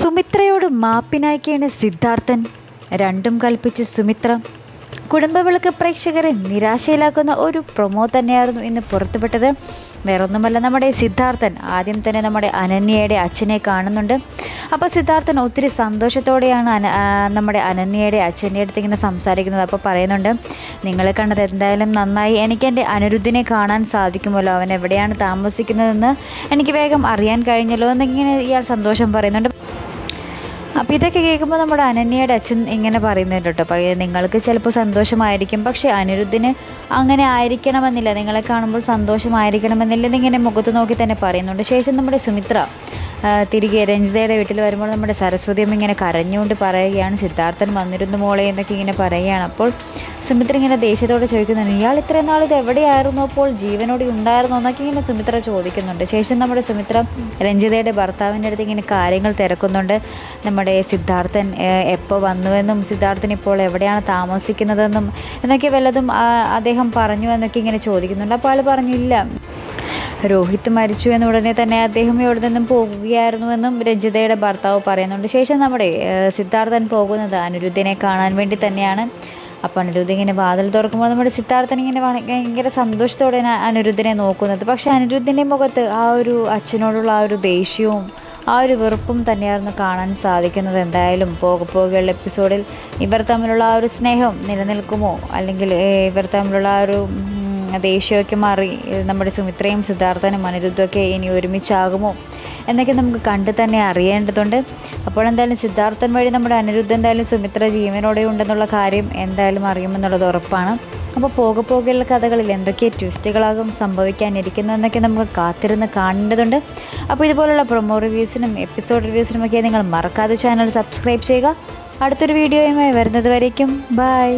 സുമിത്രയോട് മാപ്പിനായിക്കാണ് സിദ്ധാർത്ഥൻ. രണ്ടും കൽപ്പിച്ച് സുമിത്ര. കുടുംബവിളക്ക് പ്രേക്ഷകരെ നിരാശയിലാക്കുന്ന ഒരു പ്രൊമോ തന്നെയായിരുന്നു ഇന്ന് പുറത്തുവിട്ടത്. വേറൊന്നുമല്ല, നമ്മുടെ സിദ്ധാർത്ഥൻ ആദ്യം തന്നെ നമ്മുടെ അനന്യയുടെ അച്ഛനെ കാണുന്നുണ്ട്. അപ്പോൾ സിദ്ധാർത്ഥൻ ഒത്തിരി സന്തോഷത്തോടെയാണ് നമ്മുടെ അനന്യയുടെ അച്ഛൻ്റെ അടുത്ത് ഇങ്ങനെ സംസാരിക്കുന്നത്. അപ്പോൾ പറയുന്നുണ്ട്, നിങ്ങളെ കണ്ടത് എന്തായാലും നന്നായി. എനിക്ക് എൻ്റെ അനിരുദ്ധിനെ കാണാൻ സാധിക്കുമല്ലോ, അവൻ എവിടെയാണ് താമസിക്കുന്നതെന്ന് എനിക്ക് വേഗം അറിയാൻ കഴിഞ്ഞല്ലോ എന്നിങ്ങനെ ഇയാൾ സന്തോഷം പറയുന്നുണ്ട്. അപ്പോൾ ഇതൊക്കെ കേൾക്കുമ്പോൾ നമ്മുടെ അനന്യയുടെ അച്ഛൻ ഇങ്ങനെ പറയുന്നുണ്ട് കേട്ടോ, അപ്പോൾ നിങ്ങൾക്ക് ചിലപ്പോൾ സന്തോഷമായിരിക്കും, പക്ഷേ അനിരുദ്ധിന് അങ്ങനെ ആയിരിക്കണമെന്നില്ല, നിങ്ങളെ കാണുമ്പോൾ സന്തോഷമായിരിക്കണമെന്നില്ല എന്നിങ്ങനെ മുഖത്ത് നോക്കി തന്നെ പറയുന്നുണ്ട്. ശേഷം നമ്മുടെ സുമിത്ര തിരികെ രഞ്ജിതയുടെ വീട്ടിൽ വരുമ്പോൾ നമ്മുടെ സരസ്വതി അമ്മ ഇങ്ങനെ കരഞ്ഞുകൊണ്ട് പറയുകയാണ്, സിദ്ധാർത്ഥൻ വന്നിരുന്നു മോളെ എന്നൊക്കെ ഇങ്ങനെ പറയുകയാണ്. അപ്പോൾ സുമിത്ര ഇങ്ങനെ ദേഷ്യത്തോടെ ചോദിക്കുന്നുണ്ട്, ഇയാൾ ഇത്രയും നാൾ ഇത് എവിടെയായിരുന്നു, അപ്പോൾ ജീവനോടെ ഉണ്ടായിരുന്നോ എന്നൊക്കെ ഇങ്ങനെ സുമിത്ര ചോദിക്കുന്നുണ്ട്. ശേഷം നമ്മുടെ സുമിത്ര രഞ്ജിതയുടെ ഭർത്താവിൻ്റെ അടുത്ത് ഇങ്ങനെ കാര്യങ്ങൾ തിരക്കുന്നുണ്ട്. നമ്മുടെ സിദ്ധാർത്ഥൻ എപ്പോൾ വന്നുവെന്നും സിദ്ധാർത്ഥൻ ഇപ്പോൾ എവിടെയാണ് താമസിക്കുന്നതെന്നും എന്നൊക്കെ വല്ലതും അദ്ദേഹം പറഞ്ഞു എന്നൊക്കെ ഇങ്ങനെ ചോദിക്കുന്നുണ്ട്. അപ്പോൾ ആൾ പറഞ്ഞില്ല, രോഹിത് മരിച്ചു എന്ന ഉടനെ തന്നെ അദ്ദേഹം ഇവിടെ നിന്നും പോകുകയായിരുന്നുവെന്നും രഞ്ജിതയുടെ ഭർത്താവ് പറയുന്നുണ്ട്. ശേഷം നമ്മുടെ സിദ്ധാർത്ഥൻ പോകുന്നത് അനിരുദ്ധിനെ കാണാൻ വേണ്ടി തന്നെയാണ്. അപ്പോൾ അനിരുദ്ധ ഇങ്ങനെ വാതിൽ തുറക്കുമ്പോൾ നമ്മുടെ സിദ്ധാർത്ഥൻ ഇങ്ങനെ ഭയങ്കര സന്തോഷത്തോടെ അനിരുദ്ധിനെ നോക്കുന്നത്. പക്ഷേ അനിരുദ്ധിൻ്റെ മുഖത്ത് ആ ഒരു അച്ഛനോടുള്ള ആ ഒരു ദേഷ്യവും ആ ഒരു വെറുപ്പും തന്നെയായിരുന്നു കാണാൻ സാധിക്കുന്നത്. എന്തായാലും പോകെയുള്ള എപ്പിസോഡിൽ ഇവർ തമ്മിലുള്ള ആ ഒരു സ്നേഹം നിലനിൽക്കുമോ, അല്ലെങ്കിൽ ഇവർ തമ്മിലുള്ള ആ ഒരു ദേഷ്യമൊക്കെ മാറി നമ്മുടെ സുമിത്രയും സിദ്ധാർത്ഥനും അനിരുദ്ധമൊക്കെ ഇനി ഒരുമിച്ചാകുമോ എന്നൊക്കെ നമുക്ക് കണ്ട് തന്നെ അറിയേണ്ടതുണ്ട്. അപ്പോൾ എന്തായാലും സിദ്ധാർത്ഥൻ വഴി നമ്മുടെ അനിരുദ്ധ എന്തായാലും സുമിത്ര ജീവനോടെ ഉണ്ടെന്നുള്ള കാര്യം എന്തായാലും അറിയുമെന്നുള്ളത് ഉറപ്പാണ്. അപ്പോൾ പോകെയുള്ള കഥകളിൽ എന്തൊക്കെ ട്വിസ്റ്റുകളാകും സംഭവിക്കാനിരിക്കുന്നതെന്നൊക്കെ നമുക്ക് കാത്തിരുന്ന് കാണേണ്ടതുണ്ട്. അപ്പോൾ ഇതുപോലുള്ള പ്രൊമോ റിവ്യൂസിനും എപ്പിസോഡ് റിവ്യൂസിനുമൊക്കെ നിങ്ങൾ മറക്കാതെ ചാനൽ സബ്സ്ക്രൈബ് ചെയ്യുക. അടുത്തൊരു വീഡിയോയുമായി വരുന്നത് വരേക്കും ബൈ.